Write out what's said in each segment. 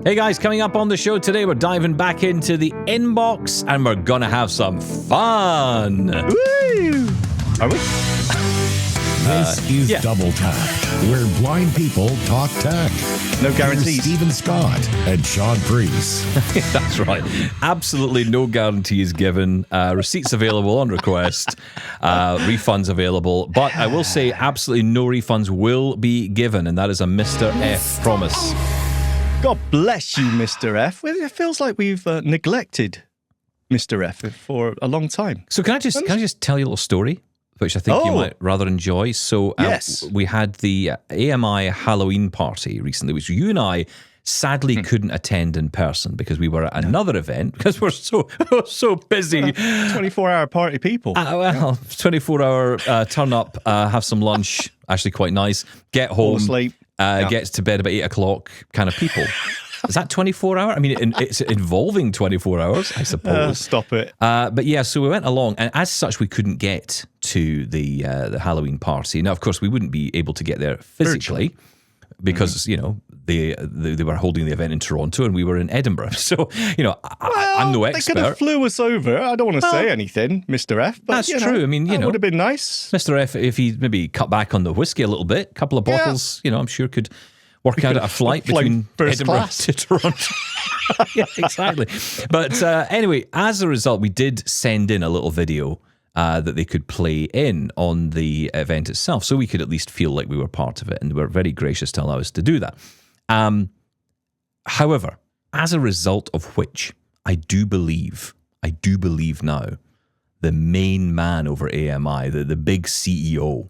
Hey guys, coming up on the show today, we're diving back into the inbox and we're gonna have some fun. Woo! Are we? This is Double Tap, where blind people talk tech. No guarantees. Stephen Scott and Shaun Preece. That's right. Absolutely no guarantees given. Receipts available on request. Refunds available. But I will say absolutely no refunds will be given, and that is a Mr. F promise. God bless you, Mr. F. It feels like we've neglected Mr. F for a long time. So can I just tell you a little story, which I think you might rather enjoy? So yes. We had the AMI Halloween party recently, which you and I sadly couldn't attend in person because we were at another event because we're so busy. 24-hour party people. 24-hour turn up, have some lunch, actually quite nice, get home, asleep. Gets to bed about 8 o'clock kind of people. Is that 24 hour? I mean, it's involving 24 hours, I suppose. Stop it. But yeah, so we went along, and as such, we couldn't get to the Halloween party. Now, of course, we wouldn't be able to get there physically because you know they were holding the event in Toronto, and we were in Edinburgh. So you know, I'm no expert. They could have flew us over. I don't want to say anything, Mr. F. But That's true. I mean, you know, would have been nice. Mr. F, if he maybe cut back on the whiskey a little bit, a couple of bottles, you know, I'm sure could work out a flight between Edinburgh to Toronto. Yeah, exactly. But anyway, as a result, we did send in a little video that they could play in on the event itself, so we could at least feel like we were part of it, and they were very gracious to allow us to do that. However, as a result of which, I do believe now, the main man over AMI, the big CEO,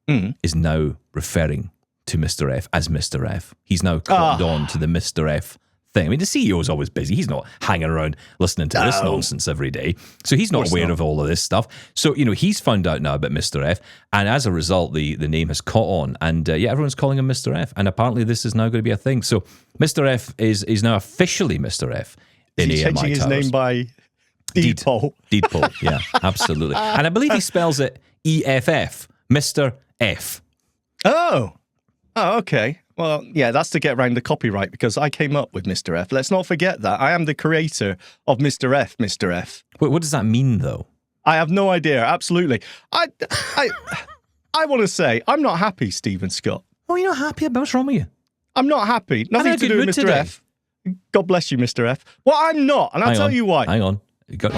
is now referring to Mr. F as Mr. F. He's now cottoned on to the Mr. F thing. I mean, the CEO is always busy. He's not hanging around listening to this nonsense every day. So he's not aware of all of this stuff. So, you know, he's found out now about Mr. F. And as a result, the name has caught on. And everyone's calling him Mr. F. And apparently this is now going to be a thing. So Mr. F is now officially Mr. F in AMI changing Towers. his name by deed poll. Deed poll, yeah, absolutely. And I believe he spells it EFF, Mr. F. Oh, okay. Well, yeah, that's to get around the copyright because I came up with Mr. F. Let's not forget that. I am the creator of Mr. F, Mr. F. Wait, what does that mean, though? I have no idea, absolutely. I want to say, I'm not happy, Stephen Scott. Oh, you're not happy about what's wrong with you? I'm not happy. Nothing to do with Mr. Today. F. God bless you, Mr. F. Well, I'm not, and I'll tell you why. Hang on. You're going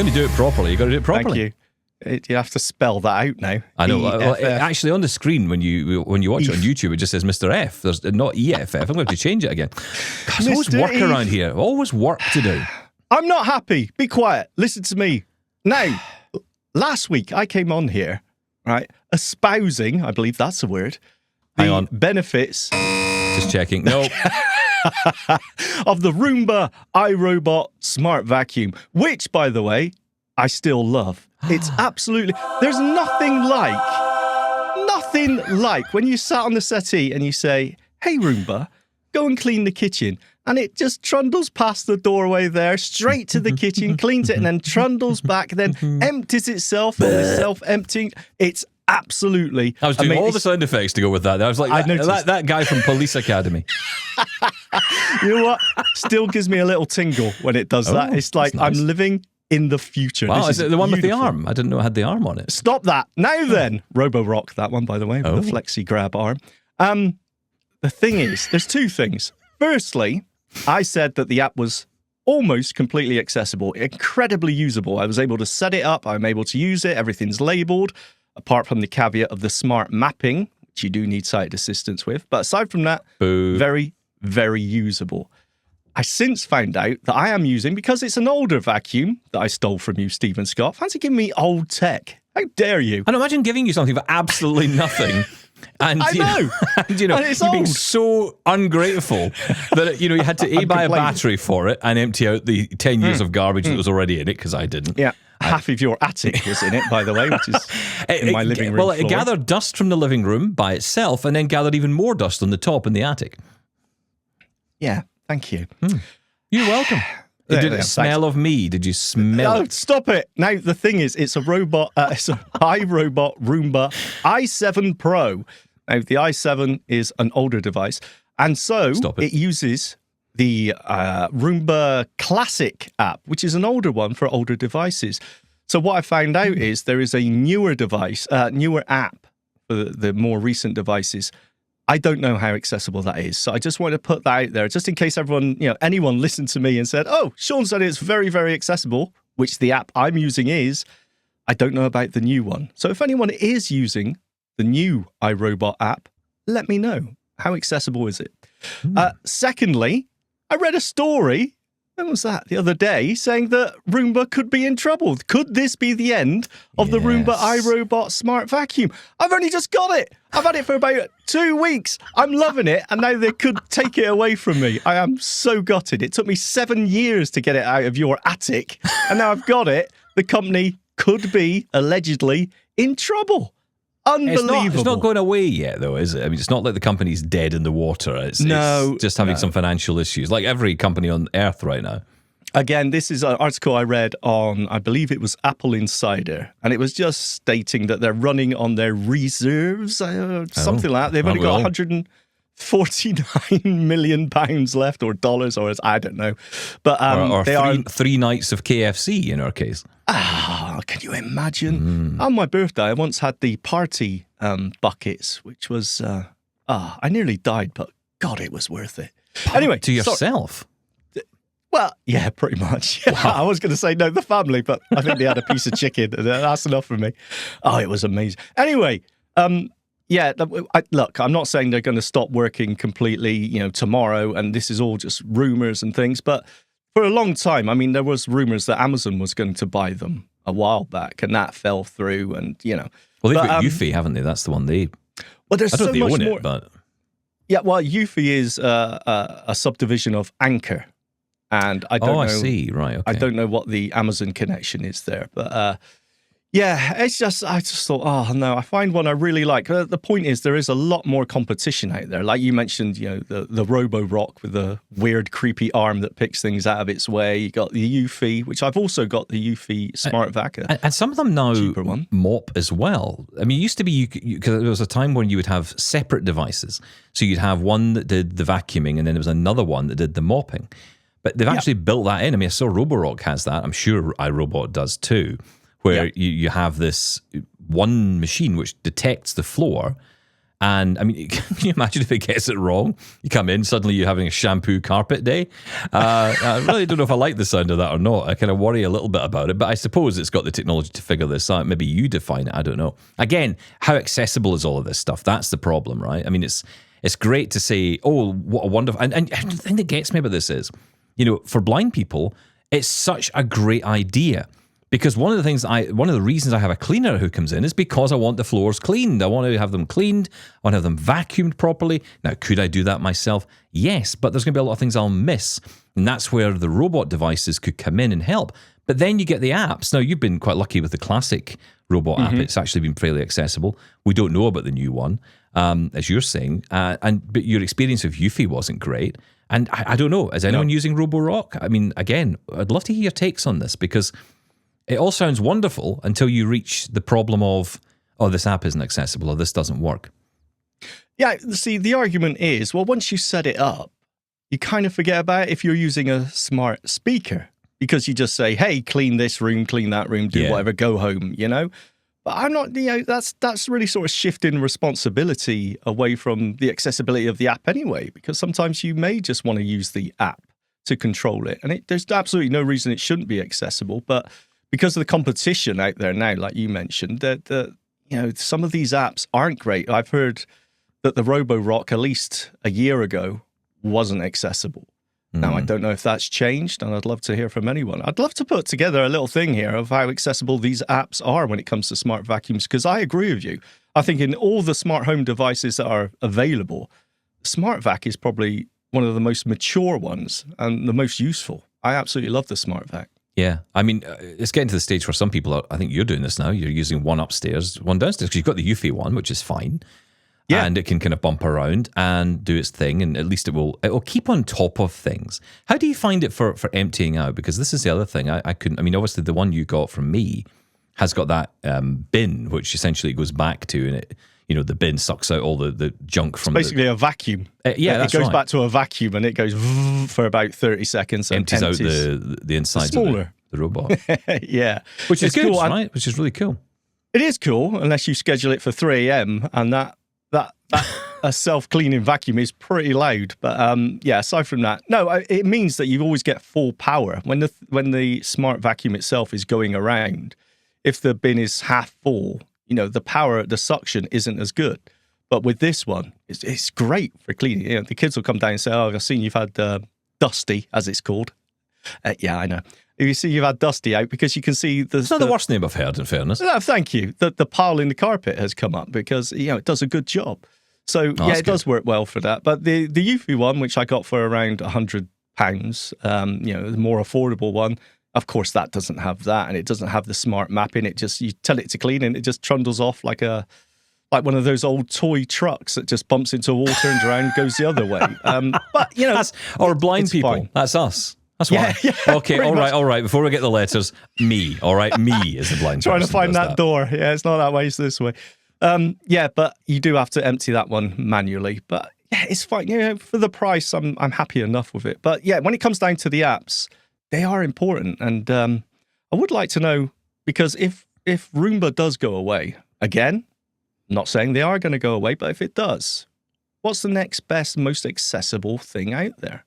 to do it properly. You've got to do it properly. Thank you. You have to spell that out now. I know. Well, actually, on the screen when you watch it on YouTube, it just says Mr. F. There's not EFF. I'm going to have to change it again. There's always work around here. Always work to do. I'm not happy. Be quiet. Listen to me. Now, last week I came on here, right, espousing, I believe that's a word, the benefits. Just checking. No. Of the Roomba iRobot smart vacuum, which, by the way, I still love. It's absolutely... There's nothing like when you sat on the settee and you say, hey, Roomba, go and clean the kitchen. And it just trundles past the doorway there, straight to the kitchen, cleans it, and then trundles back, then empties itself on the self-emptying. It's absolutely... I was doing all the sound effects to go with that. I was like, that guy from Police Academy. You know what? Still gives me a little tingle when it does that. It's like I'm living in the future. Wow, this is it the one with the arm? I didn't know it had the arm on it. Stop that. Now then. Roborock, that one, by the way, with the flexi grab arm. The thing is, there's two things. Firstly, I said that the app was almost completely accessible, incredibly usable. I was able to set it up. I'm able to use it. Everything's labeled, apart from the caveat of the smart mapping, which you do need sighted assistance with. But aside from that, very, very usable. I since found out that I am using, because it's an older vacuum that I stole from you, Stephen Scott. Fancy giving me old tech. How dare you? And imagine giving you something for absolutely nothing. And I know. And you being so ungrateful that you had to buy a battery for it and empty out the 10 years of garbage that was already in it, because I didn't. Yeah. Half of your attic was in it, by the way, which is in my living room. Well, it gathered dust from the living room by itself and then gathered even more dust on the top in the attic. Yeah. Thank you. You're welcome. Did it smell of me? Did you smell it? Stop it. Now, the thing is, it's a robot, it's an iRobot Roomba i7 Pro. Now, the i7 is an older device, And so Stop it uses the Roomba Classic app, which is an older one for older devices. So what I found out is there is a newer app for the more recent devices. I don't know how accessible that is. So I just wanted to put that out there, just in case anyone listened to me and said, oh, Shaun said it's very, very accessible, which the app I'm using is. I don't know about the new one. So if anyone is using the new iRobot app, let me know. How accessible is it? Secondly, I read a story, when was that, the other day, saying that Roomba could be in trouble. Could this be the end of the Roomba iRobot smart vacuum? I've only just got it. I've had it for about 2 weeks. I'm loving it, and now they could take it away from me. I am so gutted. It took me 7 years to get it out of your attic, and now I've got it. The company could be, allegedly, in trouble. Unbelievable. It's not going away yet, though, is it? I mean, it's not like the company's dead in the water. It's just having some financial issues, like every company on Earth right now. Again, this is an article I read on, I believe it was Apple Insider, and it was just stating that they're running on their reserves, something like that. They've only got £149 million left, or dollars, or I don't know. But or three nights of KFC in our case. Can you imagine? On my birthday, I once had the party buckets, which was, I nearly died, but God, it was worth it. Anyway. To yourself? Well, yeah, pretty much. Wow. I was going to say no, the family, but I think they had a piece of chicken, and that's enough for me. Oh, it was amazing. Anyway, look, I'm not saying they're going to stop working completely, tomorrow, and this is all just rumors and things, but for a long time, I mean, there was rumors that Amazon was going to buy them a while back, and that fell through, and, Well, they've got Eufy, haven't they? That's the one they... Well, there's so much more. But... Yeah, well, Eufy is a subdivision of Anchor. And I don't know. I see. Right. Okay. I don't know what the Amazon connection is there, but I just thought, oh no, I find one I really like. The point is, there is a lot more competition out there. Like you mentioned, the Roborock with the weird, creepy arm that picks things out of its way. You got the Eufy, which I've also got the Eufy Smart Vac, and some of them now mop as well. I mean, it used to be because there was a time when you would have separate devices. So you'd have one that did the vacuuming, and then there was another one that did the mopping. But they've actually built that in. I mean, I saw Roborock has that. I'm sure iRobot does too, where you have this one machine which detects the floor. And I mean, can you imagine if it gets it wrong? You come in, suddenly you're having a shampoo carpet day. I really don't know if I like the sound of that or not. I kind of worry a little bit about it, but I suppose it's got the technology to figure this out. Maybe you define it. I don't know. Again, how accessible is all of this stuff? That's the problem, right? I mean, it's great to say, oh, what a wonderful... And the thing that gets me about this is, for blind people, it's such a great idea because one of the reasons I have a cleaner who comes in is because I want the floors cleaned. I want to have them cleaned. I want to have them vacuumed properly. Now, could I do that myself? Yes, but there's going to be a lot of things I'll miss. And that's where the robot devices could come in and help. But then you get the apps. Now, you've been quite lucky with the classic robot app. It's actually been fairly accessible. We don't know about the new one, as you're saying. But your experience of Eufy wasn't great. And I don't know, is anyone using Roborock? I mean, again, I'd love to hear your takes on this because it all sounds wonderful until you reach the problem of, oh, this app isn't accessible or this doesn't work. Yeah, see, the argument is, well, once you set it up, you kind of forget about it if you're using a smart speaker because you just say, hey, clean this room, clean that room, do whatever, go home, But I'm not, that's really sort of shifting responsibility away from the accessibility of the app anyway, because sometimes you may just want to use the app to control it. And there's absolutely no reason it shouldn't be accessible. But because of the competition out there now, like you mentioned, that some of these apps aren't great. I've heard that the Roborock, at least a year ago, wasn't accessible. Now, I don't know if that's changed, and I'd love to hear from anyone. I'd love to put together a little thing here of how accessible these apps are when it comes to smart vacuums, because I agree with you. I think in all the smart home devices that are available, Smart Vac is probably one of the most mature ones and the most useful. I absolutely love the Smart Vac. Yeah, I mean, it's getting to the stage where some people I think you're doing this now, you're using one upstairs, one downstairs, because you've got the Eufy one, which is fine. Yeah. And it can kind of bump around and do its thing, and at least it will keep on top of things. How do you find it for emptying out? Because this is the other thing. I mean, obviously the one you got from me has got that bin, which essentially goes back to, and the bin sucks out all the junk from basically a vacuum. It goes back to a vacuum and it goes for about 30 seconds. And empties out the inside of the robot. Yeah. Which is good, right? Which is really cool. It is cool, unless you schedule it for 3 a.m. and that a self-cleaning vacuum is pretty loud. But aside from that, no, it means that you always get full power. When the smart vacuum itself is going around, if the bin is half full, the power, the suction isn't as good. But with this one, it's great for cleaning. The kids will come down and say, "Oh, I've seen you've had Dusty," as it's called. Yeah, I know. You see you've had Dusty out because you can see it's not the worst name I've heard, in fairness. No, thank you. The pile in the carpet has come up because it does a good job. So it does work well for that. But the Eufy one, which I got for around £100, the more affordable one, of course that doesn't have that, and it doesn't have the smart mapping. It just, you tell it to clean and it just trundles off like one of those old toy trucks that just bumps into water and around goes the other way. But or blind people. Fine. That's us. That's why. Yeah, okay, all right. Before we get the letters, me. All right, me is the blind trying person. To find that door. Yeah, it's not that way, it's this way. But you do have to empty that one manually. But yeah, it's fine. For the price, I'm happy enough with it. But yeah, when it comes down to the apps, they are important. And I would like to know, because if Roomba does go away, again, I'm not saying they are going to go away, but if it does, what's the next best, most accessible thing out there?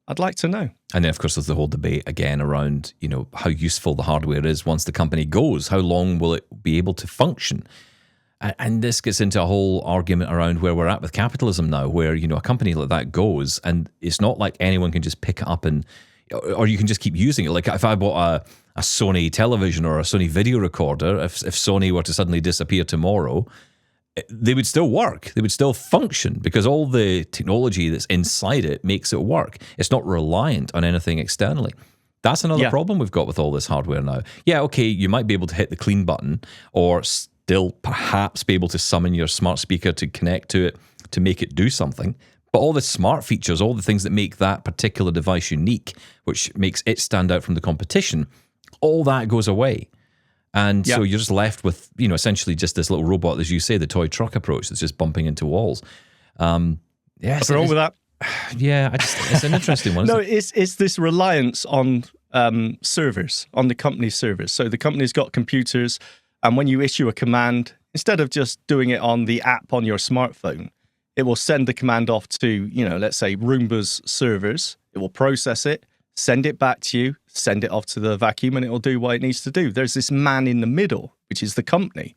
I'd like to know. And then, of course, there's the whole debate again around, how useful the hardware is once the company goes. How long will it be able to function? And this gets into a whole argument around where we're at with capitalism now, where, a company like that goes, and it's not like anyone can just pick it up or you can just keep using it. Like if I bought a Sony television or a Sony video recorder, if Sony were to suddenly disappear tomorrow, they would still work. They would still function because all the technology that's inside it makes it work. It's not reliant on anything externally. That's another problem we've got with all this hardware now. Yeah, okay, you might be able to hit the clean button or still perhaps be able to summon your smart speaker to connect to it to make it do something. But all the smart features, all the things that make that particular device unique, which makes it stand out from the competition, all that goes away. And so you're just left with, essentially just this little robot, as you say, the toy truck approach that's just bumping into walls. What's wrong with that? Yeah, it's an interesting one. No, it's this reliance on servers, on the company's servers. So the company's got computers, and when you issue a command, instead of just doing it on the app on your smartphone, it will send the command off to, let's say Roomba's servers. It will process it, send it back to you, send it off to the vacuum, and it will do what it needs to do. There's this man in the middle, which is the company.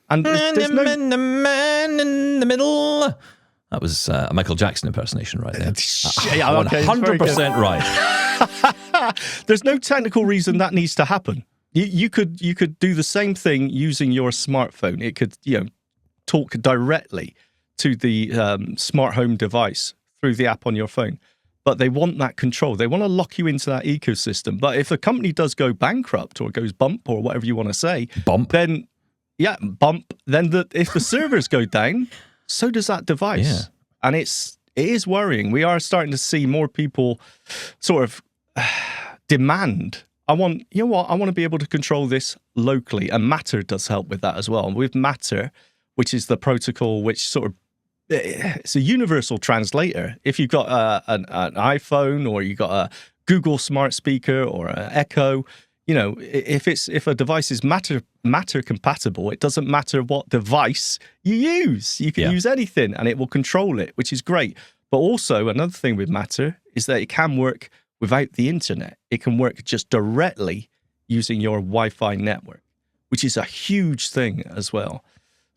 And there's no... The man in the middle. That was a Michael Jackson impersonation right there. 100% right. There's no technical reason that needs to happen. You could do the same thing using your smartphone. It could, talk directly to the smart home device through the app on your phone. But they want that control. They want to lock you into that ecosystem. But if a company does go bankrupt or goes bump or whatever you want to say, then if the servers go down, so does that device. Yeah. And it is worrying. We are starting to see more people sort of demand, I want to be able to control this locally. And Matter does help with that as well. And with Matter, which is the protocol which sort of, it's a universal translator. If you've got an iPhone or you've got a Google smart speaker or an Echo, if a device is Matter compatible, it doesn't matter what device you use. You can use anything and it will control it, which is great. But also another thing with Matter is that it can work without the internet. It can work just directly using your Wi-Fi network, which is a huge thing as well.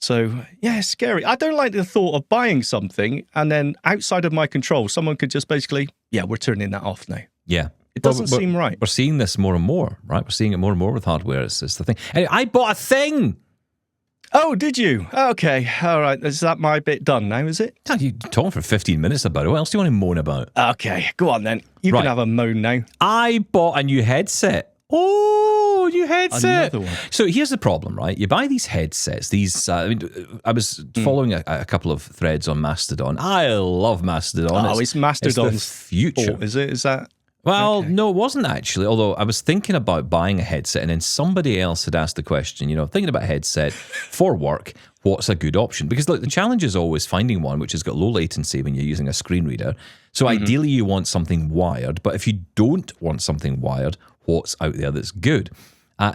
So, yeah, it's scary. I don't like the thought of buying something and then outside of my control, someone could just basically, we're turning that off now. Yeah. It doesn't seem right. We're seeing this more and more, right? We're seeing it more and more with hardware. It's the thing. Anyway, I bought a thing. Oh, did you? Okay. All right. Is that my bit done now, is it? You're talking for 15 minutes about it. What else do you want to moan about? Okay. Go on then. You can have a moan now. I bought a new headset. Oh, new headset. Another one. So here's the problem, right? You buy these headsets. I was following a couple of threads on Mastodon. I love Mastodon. It's Mastodon's future. Is it? Is that? Well, Okay. no, it wasn't actually. Although I was thinking about buying a headset, and then somebody else had asked the question, thinking about a headset for work, what's a good option? Because look, the challenge is always finding one which has got low latency when you're using a screen reader. So ideally you want something wired, but if you don't want something wired, what's out there that's good?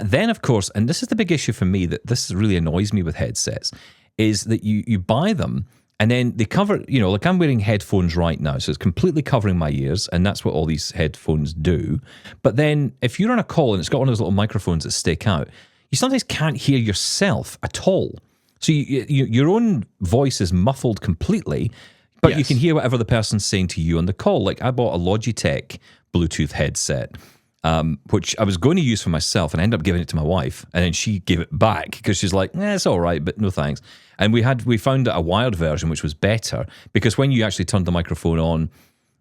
Then, of course, and this is the big issue for me, that this really annoys me with headsets, is that you buy them, and then they cover, like I'm wearing headphones right now, so it's completely covering my ears, and that's what all these headphones do. But then if you're on a call and it's got one of those little microphones that stick out, you sometimes can't hear yourself at all. So your own voice is muffled completely, but you can hear whatever the person's saying to you on the call. Like I bought a Logitech Bluetooth headset, which I was going to use for myself, and I ended up giving it to my wife, and then she gave it back because she's like, it's all right, but no thanks. And we found a wired version which was better, because when you actually turned the microphone on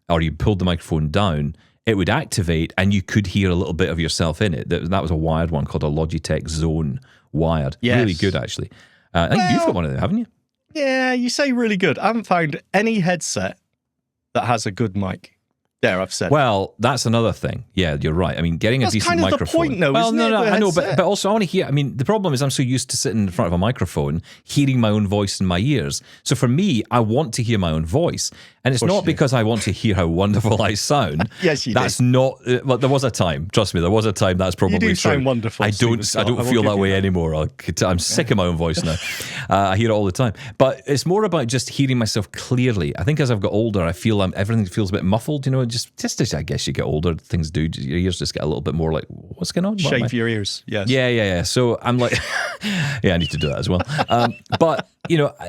or you pulled the microphone down, it would activate and you could hear a little bit of yourself in it. That was a wired one called a Logitech Zone Wired. Yes. Really good, actually. I think you've got one of them, haven't you? Yeah, you say really good. I haven't found any headset that has a good mic. There, I've said. Well, that's another thing. Yeah, you're right. I mean, getting a That's decent kind of microphone. the point, though, well, isn't no, it, no, with a I know, but headset? also I want to hear. I mean, the problem is I'm so used to sitting in front of a microphone, hearing my own voice in my ears. So for me, I want to hear my own voice, and it's not because I want to hear how wonderful I sound. Yes, you That's do. not. Well, there was a time. Trust me, there was a time. That's probably You do true. sound wonderful, I don't. Stephen I don't Scott. I feel will that give way you that. anymore. I'm sick of my own voice now. I hear it all the time. But it's more about just hearing myself clearly. I think as I've got older, I feel everything feels a bit muffled. Just as I guess you get older, things do. Your ears just get a little bit more like, what's going on? What am I- Shave your ears. Yes. Yeah. So I'm like, yeah, I need to do that as well. But,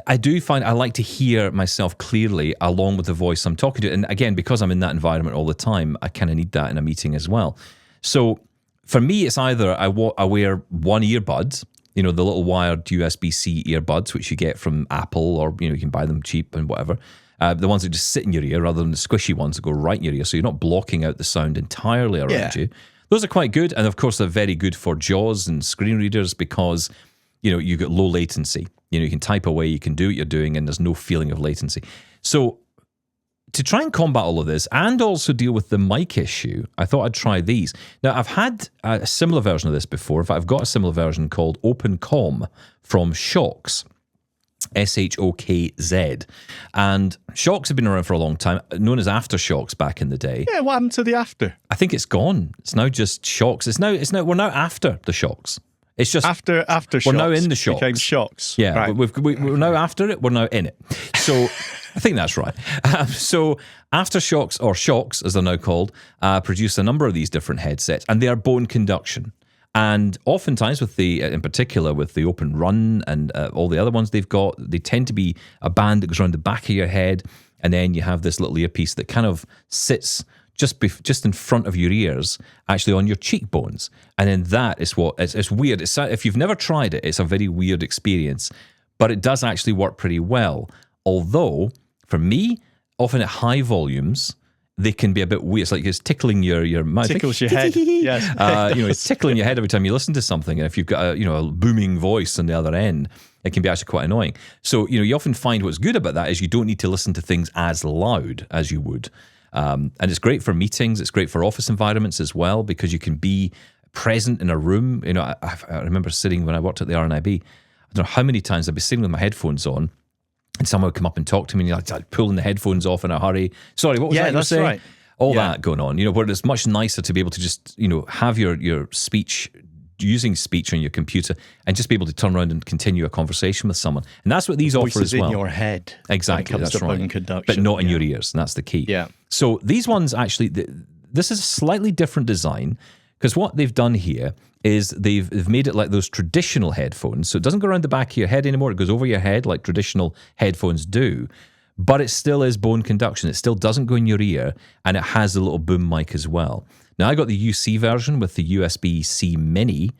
I do find I like to hear myself clearly along with the voice I'm talking to. And again, because I'm in that environment all the time, I kind of need that in a meeting as well. So for me, it's either I wear one earbud, the little wired USB-C earbuds, which you get from Apple, or, you can buy them cheap and whatever. The ones that just sit in your ear rather than the squishy ones that go right in your ear, so you're not blocking out the sound entirely around you. Those are quite good, and of course they're very good for JAWS and screen readers because you get low latency. You can type away, you can do what you're doing, and there's no feeling of latency. So to try and combat all of this and also deal with the mic issue, I thought I'd try these. Now, I've had a similar version of this before. In fact, I've got a similar version called OpenCom from Shokz. Shokz. And Shokz have been around for a long time, known as Aftershokz back in the day. Yeah, what happened to the after? I think it's gone. It's now just Shokz. We're now after the Shokz. It's just After we're now in the Shokz. Became Shokz. Yeah, Right. we're now after it. We're now in it. So I think that's right. So Aftershokz, or Shokz as they're now called, produce a number of these different headsets, and they are bone conduction. And oftentimes, in particular with the Open Run and all the other ones they've got, they tend to be a band that goes around the back of your head, and then you have this little earpiece that kind of sits just in front of your ears, actually on your cheekbones. And then that is it's weird. If you've never tried it, it's a very weird experience, but it does actually work pretty well. Although, for me, often at high volumes, they can be a bit weird. It's like it's tickling your mouth. Tickles your head. Yes. It's tickling your head every time you listen to something. And if you've got a booming voice on the other end, it can be actually quite annoying. So, you often find what's good about that is you don't need to listen to things as loud as you would. And it's great for meetings. It's great for office environments as well, because you can be present in a room. I remember sitting when I worked at the RNIB. I don't know how many times I'd be sitting with my headphones on, and someone would come up and talk to me, and I'd pulling the headphones off in a hurry. Sorry, what was that you were that's saying? right. All that going on, where it's much nicer to be able to just, have your speech, using speech on your computer, and just be able to turn around and continue a conversation with someone. And that's what these offer as well. in your head. Exactly, when it comes that's to right. bone conduction. But not in your ears, and that's the key. Yeah. So these ones actually, this is a slightly different design, because what they've done here is they've made it like those traditional headphones. So it doesn't go around the back of your head anymore. It goes over your head like traditional headphones do. But it still is bone conduction. It still doesn't go in your ear, and it has a little boom mic as well. Now, I got the UC version with the USB-C mini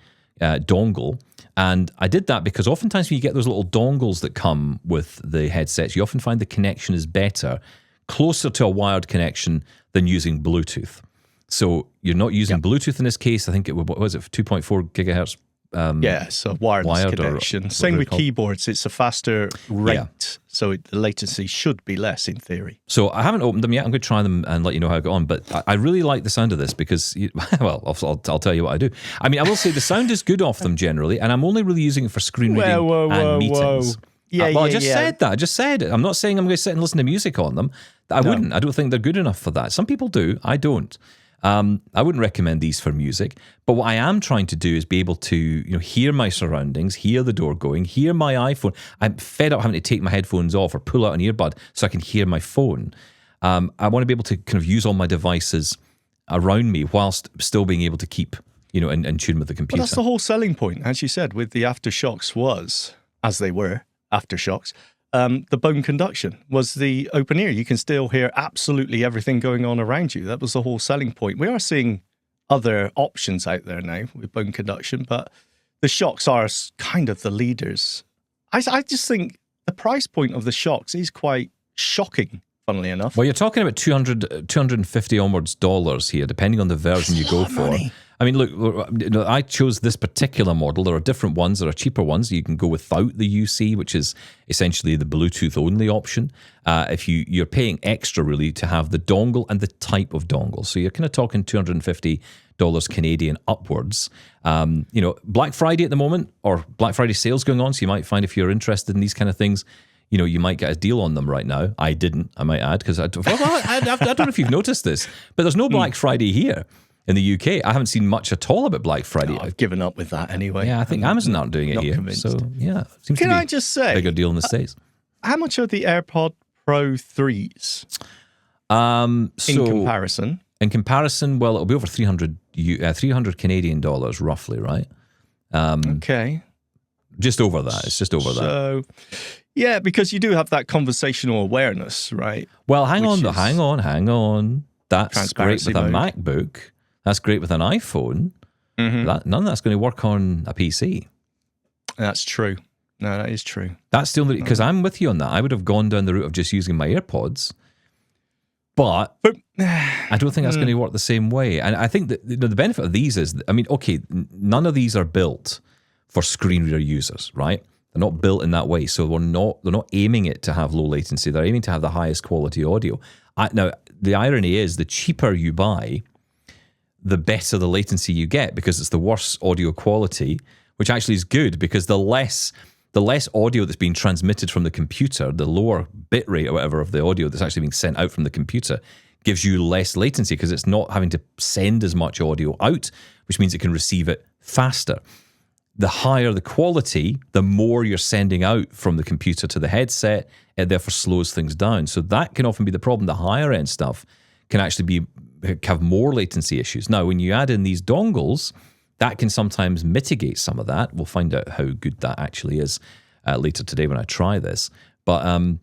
dongle, and I did that because oftentimes when you get those little dongles that come with the headsets, you often find the connection is better, closer to a wired connection than using Bluetooth. So you're not using Bluetooth in this case. I think what was it, 2.4 gigahertz so wireless wired connection. or Same with called? keyboards. It's a faster rate, so the latency should be less in theory. So I haven't opened them yet. I'm going to try them and let you know how I go on. But I really like the sound of this because, I'll tell you what I do. I mean, I will say the sound is good off them generally, and I'm only really using it for screen reading and meetings. I just said that. I just said it. I'm not saying I'm going to sit and listen to music on them. I wouldn't. I don't think they're good enough for that. Some people do. I don't. I wouldn't recommend these for music, but what I am trying to do is be able to, hear my surroundings, hear the door going, hear my iPhone. I'm fed up having to take my headphones off or pull out an earbud so I can hear my phone. I want to be able to kind of use all my devices around me whilst still being able to keep, in tune with the computer. But that's the whole selling point, as you said, with the Aftershocks was, as they were, Aftershocks, the bone conduction was the open ear. You can still hear absolutely everything going on around you. That was the whole selling point. We are seeing other options out there now with bone conduction, but the Shokz are kind of the leaders. I just think the price point of the Shokz is quite shocking, funnily enough. Well, you're talking about $250 onwards dollars here, depending on the version you go for. Money. I mean, look, I chose this particular model. There are different ones. There are cheaper ones. You can go without the UC, which is essentially the Bluetooth-only option. If you're paying extra, really, to have the dongle and the type of dongle. So you're kind of talking $250 Canadian upwards. Black Friday at the moment, or Black Friday sales going on, so you might find if you're interested in these kind of things, you might get a deal on them right now. I didn't, I might add, because I don't know if you've noticed this, but there's no Black Friday here. In the UK, I haven't seen much at all about Black Friday. No, I've given up with that anyway. Yeah, I think Amazon aren't doing it here. Convinced. So, yeah. Seems Can to be I just say, a bigger deal in the States. How much are the AirPod Pro 3s in comparison? In comparison, well, it'll be over 300 Canadian dollars, roughly, right? Okay. Just over that. It's just over that. So, yeah, because you do have that conversational awareness, right? Well, hang on. That's great with a mode. MacBook. That's great with an iPhone. Mm-hmm. None of that's going to work on a PC. That's true. No, that is true. That's still because I'm with you on that. I would have gone down the route of just using my AirPods, but I don't think that's going to work the same way. And I think that the benefit of these is, none of these are built for screen reader users, right? They're not built in that way, so they're not aiming it to have low latency. They're aiming to have the highest quality audio. Now, the irony is, the cheaper you buy, the better the latency you get, because it's the worse audio quality, which actually is good, because the less audio that's being transmitted from the computer, the lower bit rate or whatever of the audio that's actually being sent out from the computer, gives you less latency because it's not having to send as much audio out, which means it can receive it faster. The higher the quality, the more you're sending out from the computer to the headset, it therefore slows things down. So that can often be the problem. The higher end stuff can actually have more latency issues. Now, when you add in these dongles, that can sometimes mitigate some of that. We'll find out how good that actually is later today when I try this. But I'm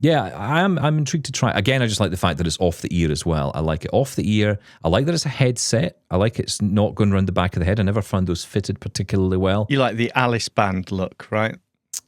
intrigued to try. Again, I just like the fact that it's off the ear as well. I like it off the ear. I like that it's a headset. I like it's not going around the back of the head. I never found those fitted particularly well. You like the Alice band look, right?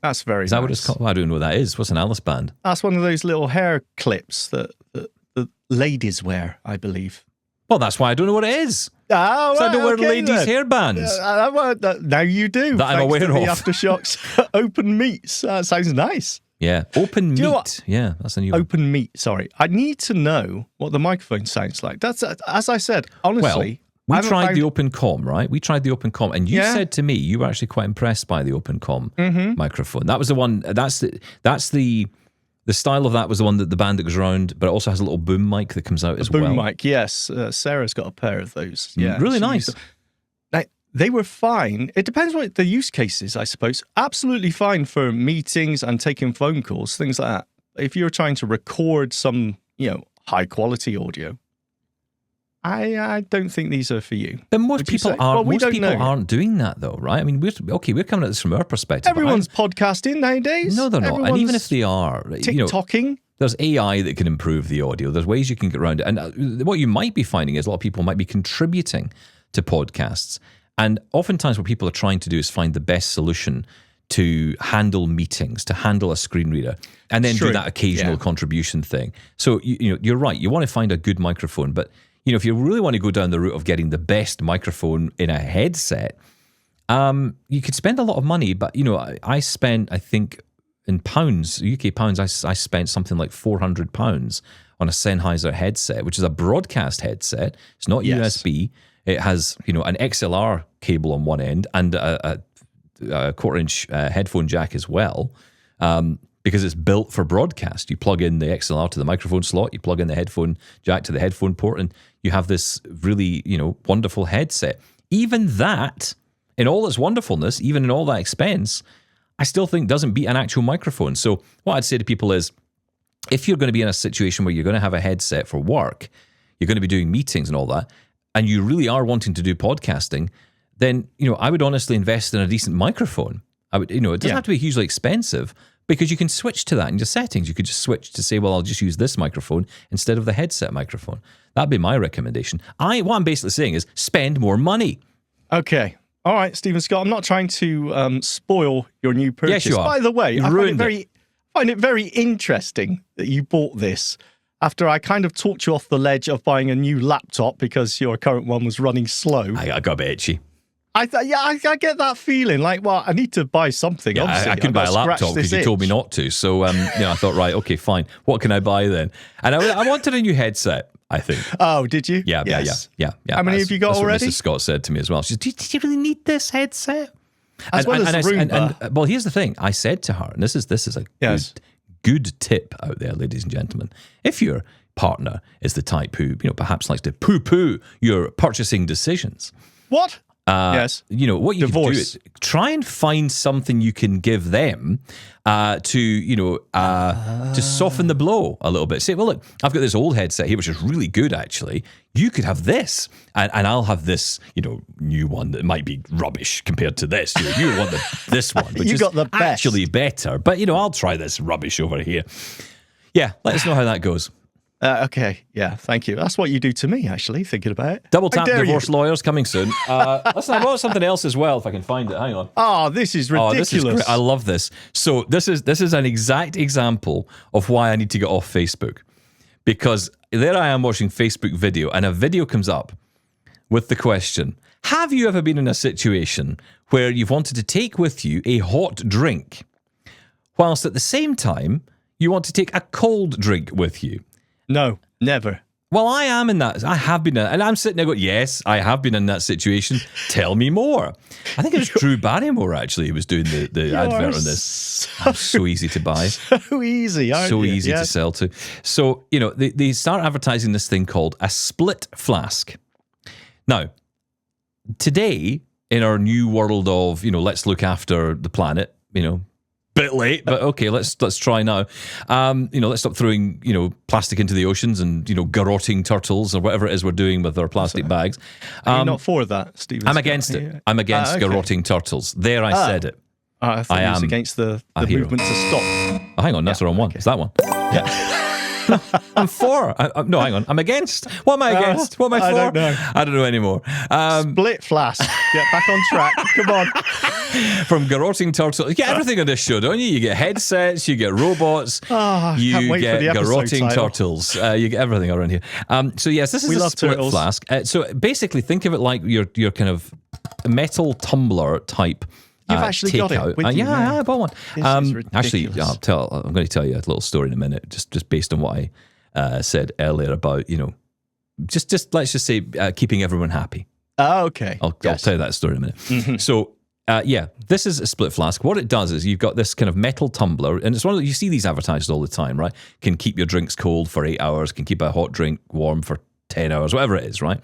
That's very nice. Is that what it's called? Well, I don't know what that is. What's an Alice band? That's one of those little hair clips that the ladies wear, I believe. Well, that's why I don't know what it is. Oh, so I don't wear ladies' hairbands. Now you do. That I'm aware of. The Aftershocks Open Meets. That sounds nice. Yeah, Open Meet. Yeah, that's a new one. Open Meet, sorry. I need to know what the microphone sounds like. That's, as I said, honestly. Well, we tried the Open Com, right? We tried the Open Com, and you said to me you were actually quite impressed by the Open Com microphone. That was the one. That's the style of that was the one that the band that goes around, but it also has a little boom mic that comes out as well. Boom mic, yes. Sarah's got a pair of those. Yeah, really nice. They were fine. It depends what the use case is, I suppose. Absolutely fine for meetings and taking phone calls, things like that. If you're trying to record some, high quality audio, I don't think these are for you. But most people aren't. Most people aren't doing that, though, right? I mean, we're coming at this from our perspective. Everyone's podcasting nowadays. No, they're not. And even if they are, TikToking. There's AI that can improve the audio. There's ways you can get around it. And what you might be finding is a lot of people might be contributing to podcasts. And oftentimes what people are trying to do is find the best solution to handle meetings, to handle a screen reader, and then do that occasional contribution thing. So you're right. You want to find a good microphone, but if you really want to go down the route of getting the best microphone in a headset, You could spend a lot of money, but I spent, I think, in pounds, UK pounds, I spent something like £400 on a Sennheiser headset, which is a broadcast headset. It's not USB. It has, an XLR cable on one end and a quarter-inch headphone jack as well, because it's built for broadcast. You plug in the XLR to the microphone slot, you plug in the headphone jack to the headphone port, and you have this really, wonderful headset. Even that, in all its wonderfulness, even in all that expense, I still think doesn't beat an actual microphone. So what I'd say to people is, if you're going to be in a situation where you're going to have a headset for work, you're going to be doing meetings and all that, and you really are wanting to do podcasting, then, I would honestly invest in a decent microphone. I would, it doesn't have to be hugely expensive, because you can switch to that in your settings. You could just switch to say, well, I'll just use this microphone instead of the headset microphone. That'd be my recommendation. What I'm basically saying is spend more money. Okay. All right, Stephen Scott, I'm not trying to spoil your new purchase. Yes, you are. By the way, I find it very interesting that you bought this after I kind of talked you off the ledge of buying a new laptop because your current one was running slow. I got a bit itchy. I get that feeling like, well, I need to buy something. Yeah, I couldn't buy a laptop because you told me not to. So, I thought, right, okay, fine. What can I buy then? And I wanted a new headset, I think. Oh, did you? Yeah. How many have you got already? That's what Mrs. Scott said to me as well. She said, did you really need this headset? As well as Roomba. Well, here's the thing. I said to her, and this is a good tip out there, ladies and gentlemen. If your partner is the type who, perhaps likes to poo-poo your purchasing decisions. What? Yes. What you can do is try and find something you can give them to soften the blow a little bit. Say, well, look, I've got this old headset here, which is really good, actually. You could have this, and I'll have this, new one that might be rubbish compared to this. You want this one, which is actually better. But, I'll try this rubbish over here. Yeah, let us know how that goes. Okay, yeah, thank you. That's what you do to me, actually, thinking about it. Double tap divorce lawyers coming soon. Listen, I bought something else as well, if I can find it. Hang on. Oh, this is ridiculous. This is great. I love this. So this is an exact example of why I need to get off Facebook. Because there I am watching Facebook video, and a video comes up with the question, have you ever been in a situation where you've wanted to take with you a hot drink, whilst at the same time you want to take a cold drink with you? No, never. Well, I am in that. I have been in, and I'm sitting there going, yes, I have been in that situation. Tell me more. I think it was Drew Barrymore, actually, who was doing the advert on this. So easy to buy. So easy, aren't you? So easy to sell to. So, they start advertising this thing called a split flask. Now, today, in our new world of, let's look after the planet, bit late, but okay, let's try now. Let's stop throwing, plastic into the oceans and, garrotting turtles or whatever it is we're doing with our plastic bags. Are you not for that, Stephen? I'm against it. I'm against garrotting turtles. There, I said it. I thought I was against the movement to stop. Oh, hang on, that's the wrong one. It's that one. Yeah. I'm for. No, hang on. I'm against. What am I against? What am I for? I don't know. I don't know anymore. Split flask. Get back on track. Come on. From garrotting turtles. You get everything on this show, don't you? You get headsets, you get robots, you get garrotting turtles. You get everything around here. So yes, this is a split turtles. Flask. So basically, think of it like your kind of metal tumbler type. You've actually got it with you I bought one. Actually, I'm going to tell you a little story in a minute, just based on what I said earlier about, just let's just say keeping everyone happy. Oh, okay. I'll tell you that story in a minute. Mm-hmm. So, this is a split flask. What it does is you've got this kind of metal tumbler, and it's one of you see these advertised all the time, right? Can keep your drinks cold for 8 hours, can keep a hot drink warm for 10 hours, whatever it is, right?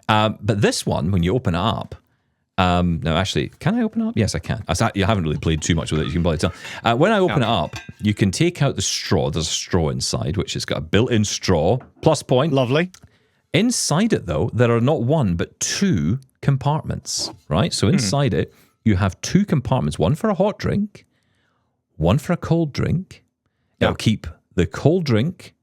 But this one, when you open it up, no, actually, can I open it up? Yes, I can. I haven't really played too much with it, you can probably tell. When I open it up, you can take out the straw. There's a straw inside, which has got a built-in straw. Plus point. Lovely. Inside it, though, there are not one, but 2 compartments, right? So inside it, you have 2 compartments, one for a hot drink, one for a cold drink. It'll keep the cold drink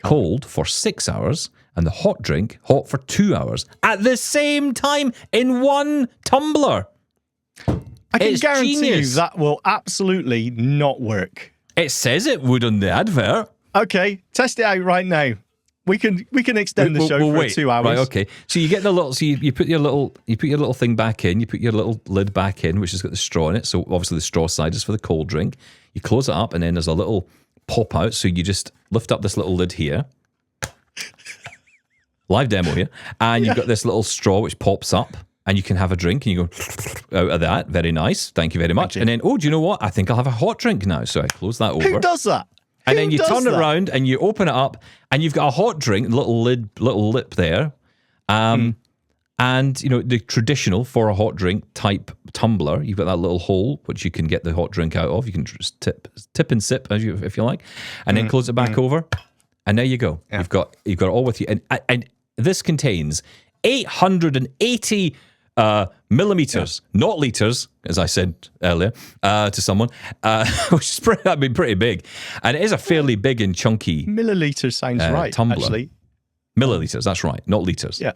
cold for 6 hours, and the hot drink hot for 2 hours at the same time in one tumbler. I can guarantee you that will absolutely not work. It says it would on the advert. Okay, test it out right now. We can extend the show for 2 hours. Right, okay. So you get the little. So you put your little thing back in. You put your little lid back in, which has got the straw in it. So obviously the straw side is for the cold drink. You close it up, and then there's a little pop out. So you just lift up this little lid here. Live demo here, and you've got this little straw which pops up, and you can have a drink, and you go out of that. Very nice. Thank you very much. And then, do you know what? I think I'll have a hot drink now. So I close that over. Who does that? And then you turn it around and you open it up and you've got a hot drink, little lip there. And, the traditional for a hot drink type tumbler, you've got that little hole which you can get the hot drink out of. You can just tip and sip if you like, and then close it back over. And there you go. Yeah. You've got it all with you. And this contains 880 millimeters, not liters, as I said earlier to someone, which is pretty big. And it is a fairly big and chunky milliliters sounds right, tumbler. Actually. Milliliters, that's right, not liters. Yeah.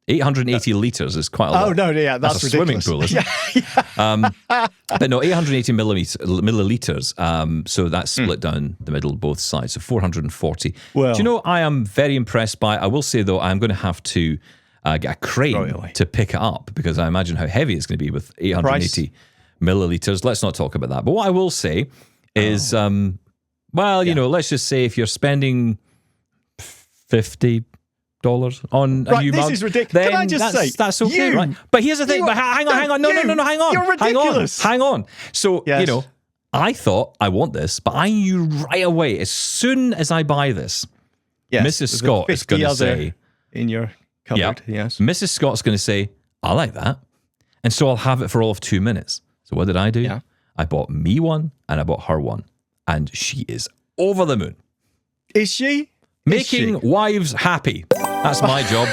880 liters is quite a lot. Oh, no, yeah, that's a swimming pool, isn't it? But no, 880 milliliters. So that's split down the middle, both sides. So 440. Well, do you know, I am very impressed by, I will say though, I'm going to have to get a crane to pick it up because I imagine how heavy it's going to be with 880 milliliters. Let's not talk about that. But what I will say is, let's just say if you're spending $50 on a new mug, this is ridiculous. Can I just say that's okay, right? But here's the thing. But hang on. No, hang on. You're ridiculous. Hang on. So I thought I want this, but I knew right away as soon as I buy this, Mrs. Scott is going to say in your cupboard. Yes. Mrs. Scott's going to say, I like that. And so I'll have it for all of 2 minutes. So what did I do? Yeah. I bought me one and I bought her one. And she is over the moon. Is she? Making wives happy. That's my job.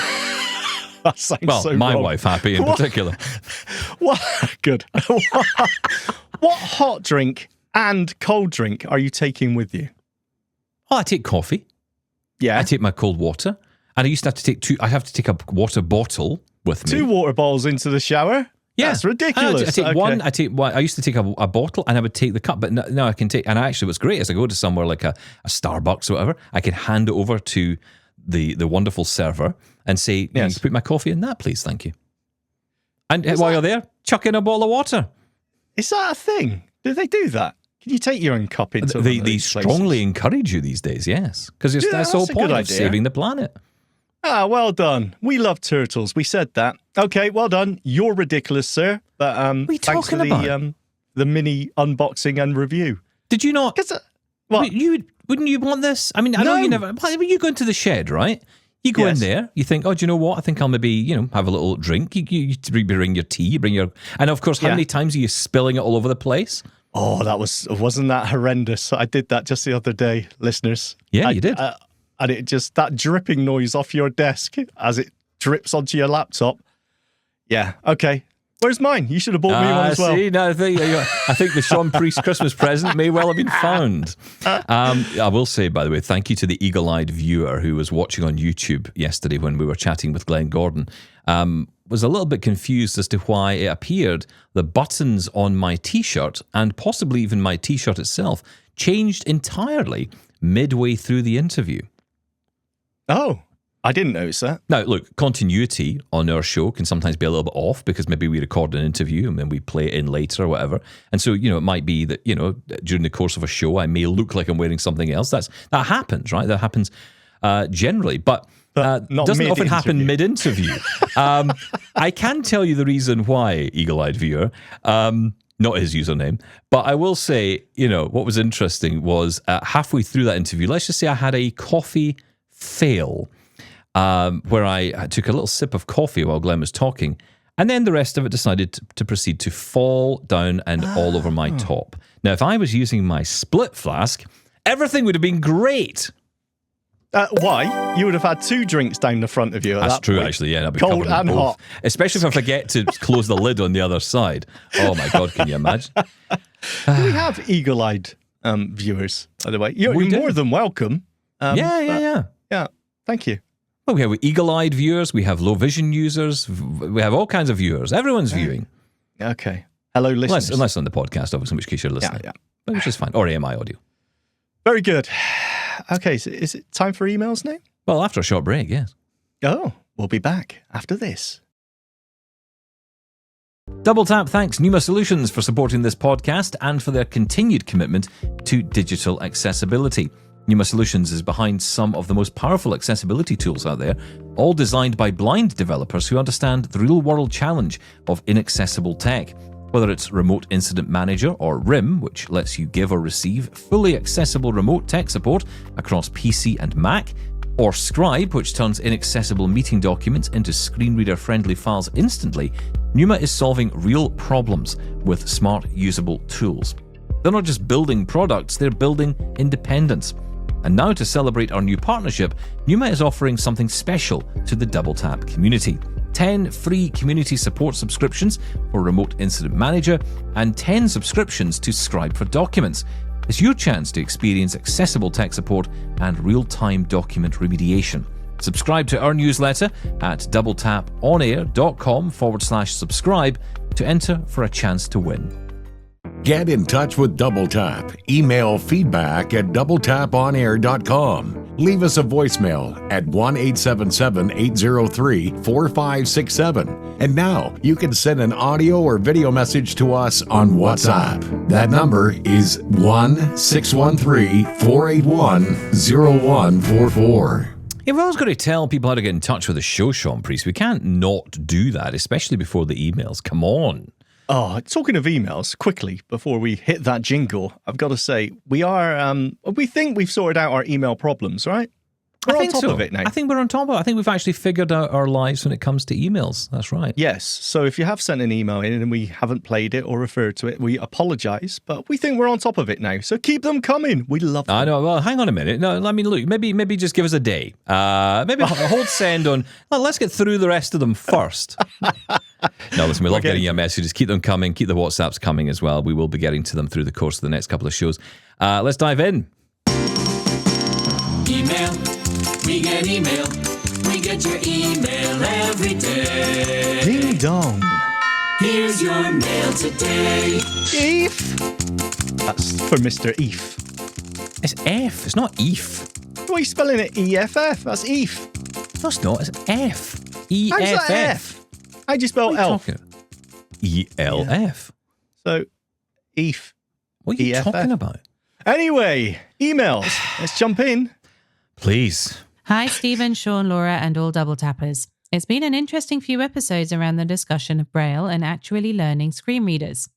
That sounds so my wrong. wife happy in particular. What? Good. What hot drink and cold drink are you taking with you? Oh, I take coffee. Yeah. I take my cold water. And I used to have to take I have to take a water bottle with me. 2 water bottles into the shower? Yeah. That's ridiculous. I take one. I used to take a bottle and I would take the cup, but now I can take, and actually what's great is I go to somewhere like a Starbucks or whatever, I can hand it over to the wonderful server and say, you can put my coffee in that, please, thank you. And while you're there, chuck in a bottle of water. Is that a thing? Do they do that? Can you take your own cup into They strongly encourage you these days, yes. Because that's the whole point of saving the planet. Ah, well done. We love turtles. We said that. Okay, well done. You're ridiculous, sir. But what are you thanks for the mini unboxing and review. Did you not? What? Wouldn't you want this? I mean, I know you never. You go into the shed, right? You go in there. You think, do you know what? I think I'll maybe have a little drink. You bring your tea. And of course, how many times are you spilling it all over the place? Oh, wasn't that horrendous? I did that just the other day, listeners. Yeah, you did. And it just, that dripping noise off your desk as it drips onto your laptop. Yeah, okay. Where's mine? You should have bought me one as well. See, no, I think the Shaun Preece Christmas present may well have been found. I will say, by the way, thank you to the eagle-eyed viewer who was watching on YouTube yesterday when we were chatting with Glenn Gordon. Was a little bit confused as to why it appeared the buttons on my T-shirt and possibly even my T-shirt itself changed entirely midway through the interview. Oh, I didn't notice that. Now, look, continuity on our show can sometimes be a little bit off because maybe we record an interview and then we play it in later or whatever. And so, it might be that, during the course of a show, I may look like I'm wearing something else. That happens, right? That happens generally. But doesn't often happen mid-interview. I can tell you the reason why, eagle-eyed viewer, not his username, but I will say, what was interesting was halfway through that interview, let's just say I had a coffee fail where I took a little sip of coffee while Glenn was talking, and then the rest of it decided to proceed to fall down and all over my top. Now, if I was using my split flask, everything would have been great. Why? You would have had 2 drinks down the front of you. That's true, actually. Yeah, that'd be cold and both. hot. Especially if I forget to close the lid on the other side. Oh my God, can you imagine? Do we have eagle-eyed viewers, by the way? You're more than welcome. Yeah. Yeah, thank you. Well, we have eagle-eyed viewers, we have low-vision users, we have all kinds of viewers. Everyone's viewing. Okay. Hello, listeners. Unless on the podcast, obviously, in which case you're listening. Yeah. Which is fine. Or AMI audio. Very good. Okay, so is it time for emails now? Well, after a short break, yes. Oh, we'll be back after this. Double Tap thanks Pneuma Solutions for supporting this podcast and for their continued commitment to digital accessibility. Pneuma Solutions is behind some of the most powerful accessibility tools out there, all designed by blind developers who understand the real-world challenge of inaccessible tech. Whether it's Remote Incident Manager or RIM, which lets you give or receive fully accessible remote tech support across PC and Mac, or Scribe, which turns inaccessible meeting documents into screen reader-friendly files instantly, Pneuma is solving real problems with smart, usable tools. They're not just building products, they're building independence. And now, to celebrate our new partnership, Pneuma is offering something special to the Double Tap community. 10 free community support subscriptions for Remote Incident Manager and 10 subscriptions to Scribe for Documents. It's your chance to experience accessible tech support and real-time document remediation. Subscribe to our newsletter at doubletaponair.com/subscribe to enter for a chance to win. Get in touch with Double Tap. Email feedback@doubletaponair.com. Leave us a voicemail at 1-877-803-4567. And now you can send an audio or video message to us on WhatsApp. That number is 1-613-481-0144. If I was going to tell people how to get in touch with the show, Shaun Preece, we can't not do that, especially before the emails. Come on. Oh, talking of emails, quickly, before we hit that jingle, I've got to say, we think we've sorted out our email problems, right? We're on top of it now. I think we're on top of it. I think we've actually figured out our lives when it comes to emails. That's right. Yes. So if you have sent an email in and we haven't played it or referred to it, we apologise, but we think we're on top of it now. So keep them coming. We love them. I know. Well, hang on a minute. No, I mean, look, maybe just give us a day. Maybe hold send on. Well, let's get through the rest of them first. No, listen, we love getting your messages. Keep them coming. Keep the WhatsApps coming as well. We will be getting to them through the course of the next couple of shows. Let's dive in. Email. We get email. We get your email every day. Ding dong. Here's your mail today. Eve. That's for Mr. Eve. It's F. It's not Eve. Why are you spelling it E-F-F? That's Eve. No, it's not. It's F. How's that E-F-F. F? How'd you spell elf? E-L-F. So, Eve. What are you EFF. talking about? Anyway, emails. Let's jump in. Please. Hi, Stephen, Shaun, Laura, and all Double Tappers. It's been an interesting few episodes around the discussion of Braille and actually learning screen readers.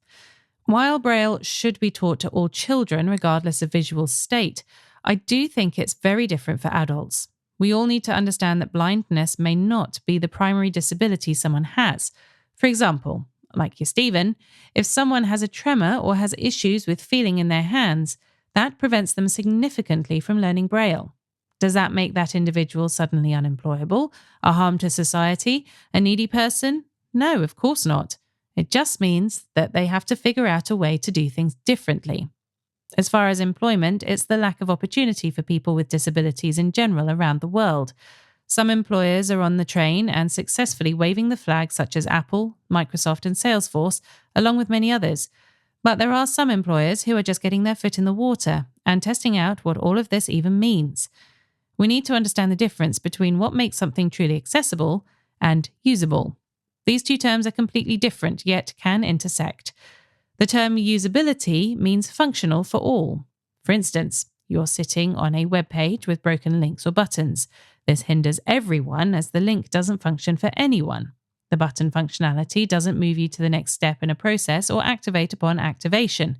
While Braille should be taught to all children, regardless of visual state, I do think it's very different for adults. We all need to understand that blindness may not be the primary disability someone has. For example, like you, Stephen, if someone has a tremor or has issues with feeling in their hands, that prevents them significantly from learning Braille. Does that make that individual suddenly unemployable, a harm to society, a needy person? No, of course not. It just means that they have to figure out a way to do things differently. As far as employment, it's the lack of opportunity for people with disabilities in general around the world. Some employers are on the train and successfully waving the flag, such as Apple, Microsoft, and Salesforce, along with many others. But there are some employers who are just getting their foot in the water and testing out what all of this even means. We need to understand the difference between what makes something truly accessible and usable. These two terms are completely different, yet can intersect. The term usability means functional for all. For instance, you're sitting on a web page with broken links or buttons. This hinders everyone as the link doesn't function for anyone. The button functionality doesn't move you to the next step in a process or activate upon activation.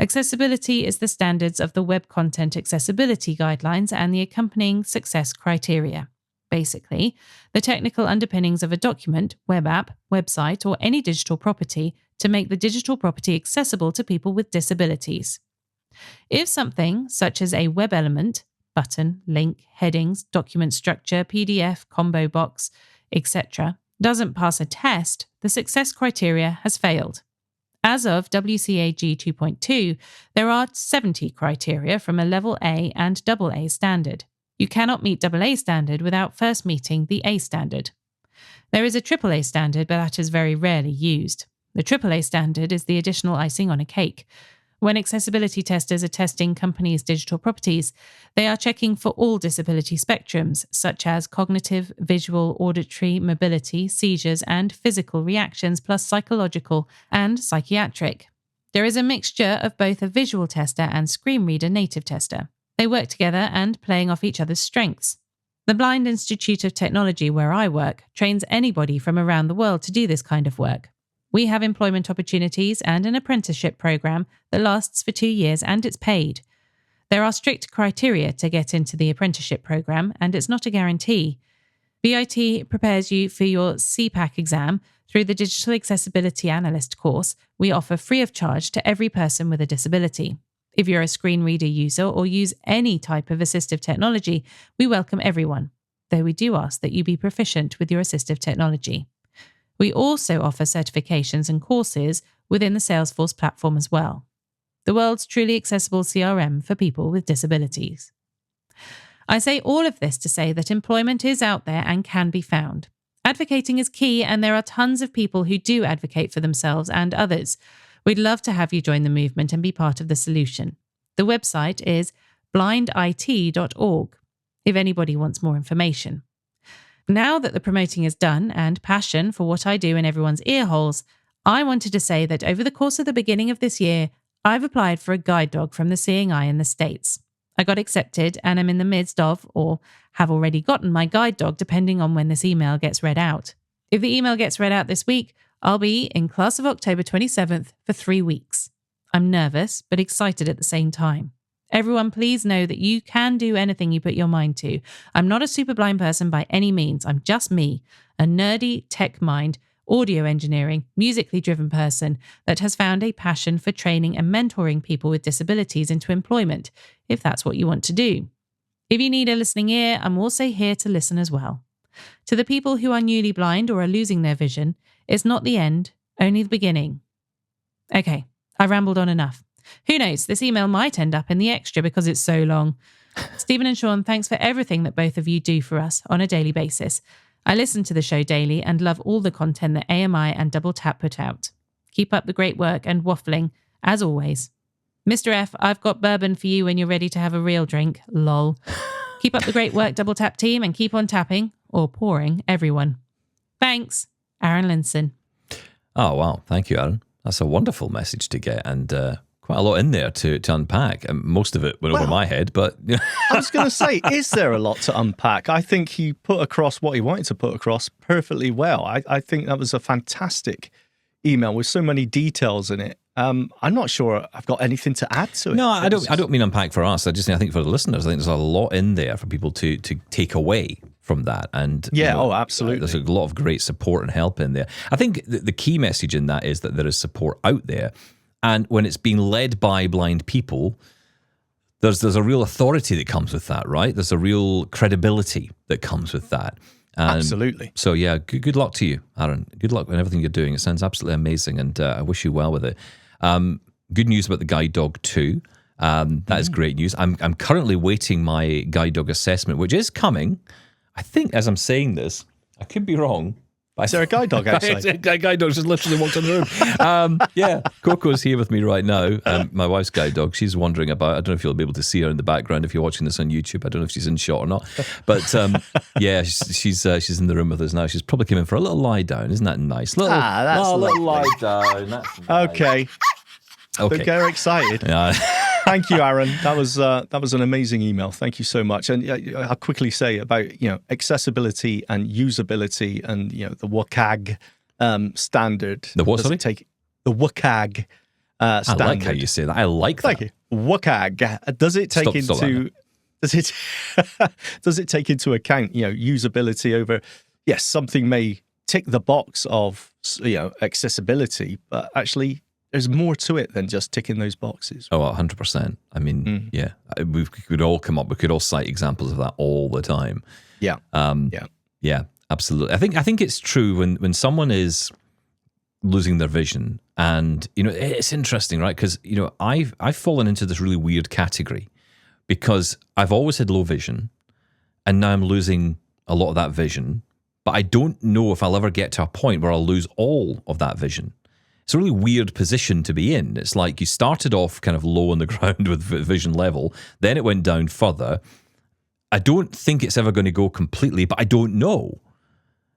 Accessibility is the standards of the Web Content Accessibility Guidelines and the accompanying success criteria. Basically, the technical underpinnings of a document, web app, website, or any digital property to make the digital property accessible to people with disabilities. If something, such as a web element, button, link, headings, document structure, PDF, combo box, etc., doesn't pass a test, the success criteria has failed. As of WCAG 2.2, there are 70 criteria from a level A and AA standard. You cannot meet AA standard without first meeting the A standard. There is a AAA standard, but that is very rarely used. The AAA standard is the additional icing on a cake. When accessibility testers are testing companies' digital properties, they are checking for all disability spectrums, such as cognitive, visual, auditory, mobility, seizures, and physical reactions, plus psychological and psychiatric. There is a mixture of both a visual tester and screen reader native tester. They work together and playing off each other's strengths. The Blind Institute of Technology, where I work, trains anybody from around the world to do this kind of work. We have employment opportunities and an apprenticeship program that lasts for 2 years and it's paid. There are strict criteria to get into the apprenticeship program and it's not a guarantee. BIT prepares you for your CPAC exam through the Digital Accessibility Analyst course we offer free of charge to every person with a disability. If you're a screen reader user or use any type of assistive technology, we welcome everyone, though we do ask that you be proficient with your assistive technology. We also offer certifications and courses within the Salesforce platform as well, the world's truly accessible CRM for people with disabilities. I say all of this to say that employment is out there and can be found. Advocating is key, and there are tons of people who do advocate for themselves and others. We'd love to have you join the movement and be part of the solution. The website is blindit.org, if anybody wants more information. Now that the promoting is done and passion for what I do in everyone's ear holes, I wanted to say that over the course of the beginning of this year, I've applied for a guide dog from the Seeing Eye in the States. I got accepted and am in the midst of, or have already gotten my guide dog depending on when this email gets read out. If the email gets read out this week, I'll be in class of October 27th for 3 weeks. I'm nervous, but excited at the same time. Everyone, please know that you can do anything you put your mind to. I'm not a super blind person by any means. I'm just me, a nerdy tech mind, audio engineering, musically driven person that has found a passion for training and mentoring people with disabilities into employment, if that's what you want to do. If you need a listening ear, I'm also here to listen as well. To the people who are newly blind or are losing their vision, it's not the end, only the beginning. Okay, I rambled on enough. Who knows, this email might end up in the extra because it's so long. Stephen and Shaun, thanks for everything that both of you do for us on a daily basis. I listen to the show daily and love all the content that AMI and Double Tap put out. Keep up the great work and waffling, as always. Mr. F, I've got bourbon for you when you're ready to have a real drink. Lol. Keep up the great work, Double Tap team, and keep on tapping, or pouring, everyone. Thanks, Aaron Linson. Oh, wow. Thank you, Aaron. That's a wonderful message to get, and quite a lot in there to unpack. And most of it went over my head, but... I was going to say, is there a lot to unpack? I think he put across what he wanted to put across perfectly well. I think that was a fantastic email with so many details in it. I'm not sure I've got anything to add to it. No, I don't mean unpack for us. I think for the listeners, I think there's a lot in there for people to take away from that. And yeah, absolutely. There's a lot of great support and help in there. I think the key message in that is that there is support out there. And when it's being led by blind people, there's a real authority that comes with that, right? There's a real credibility that comes with that. Absolutely. So yeah, good luck to you, Aaron. Good luck with everything you're doing. It sounds absolutely amazing, and I wish you well with it. Good news about the guide dog too. That is great news. I'm currently waiting my guide dog assessment, which is coming. I think as I'm saying this, I could be wrong. Is there a guide dog outside? A guide dog just literally walked in the room. Yeah, Coco's here with me right now. My wife's guide dog. She's wandering about. I don't know if you'll be able to see her in the background if you're watching this on YouTube. I don't know if she's in shot or not. But yeah, she's in the room with us now. She's probably coming for a little lie down. Isn't that nice? Little lie down. That's nice. Okay. Don't get her excited. Yeah. Thank you, Aaron. That was an amazing email. Thank you so much. And I'll quickly say about accessibility and usability and the WCAG standard. The what? Sorry, the WCAG standard. I like how you say that. I like that. Thank you. WCAG. Does it take does it take into account usability over? Yes, something may tick the box of accessibility, but actually, there's more to it than just ticking those boxes. Oh, 100%. I mean, yeah, we could all cite examples of that all the time. Yeah. Yeah, absolutely. I think it's true when someone is losing their vision, and it's interesting, right? Because I've fallen into this really weird category because I've always had low vision, and now I'm losing a lot of that vision, but I don't know if I'll ever get to a point where I'll lose all of that vision. it's a really weird position to be in. It's like you started off kind of low on the ground with vision level, then it went down further. I don't think it's ever going to go completely, but I don't know.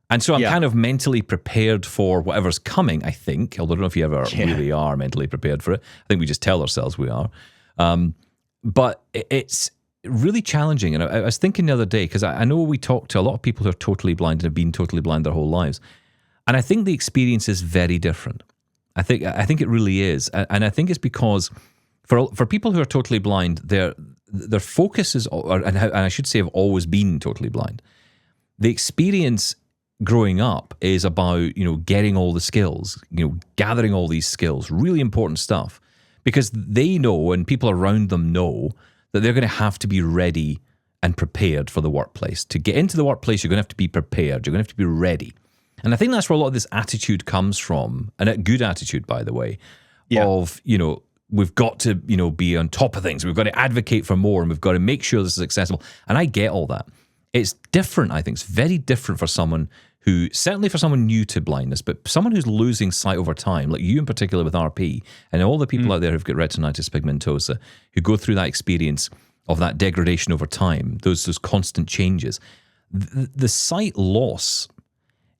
And so I'm kind of mentally prepared for whatever's coming, I think, although I don't know if you ever really are mentally prepared for it. I think we just tell ourselves we are. But it's really challenging. And I was thinking the other day, because I know we talk to a lot of people who are totally blind and have been totally blind their whole lives. And I think the experience is very different. I think it really is. And I think it's because for people who are totally blind, their focus is, and I should say have always been totally blind. The experience growing up is about, getting all the skills, gathering all these skills, really important stuff, because they know and people around them know that they're going to have to be ready and prepared for the workplace. To get into the workplace, you're going to have to be prepared. You're going to have to be ready. And I think that's where a lot of this attitude comes from, and a good attitude, by the way, of, we've got to, be on top of things. We've got to advocate for more, and we've got to make sure this is accessible. And I get all that. It's different, I think. It's very different for someone who, certainly for someone new to blindness, but someone who's losing sight over time, like you in particular with RP, and all the people out there who've got retinitis pigmentosa, who go through that experience of that degradation over time, those constant changes. The sight loss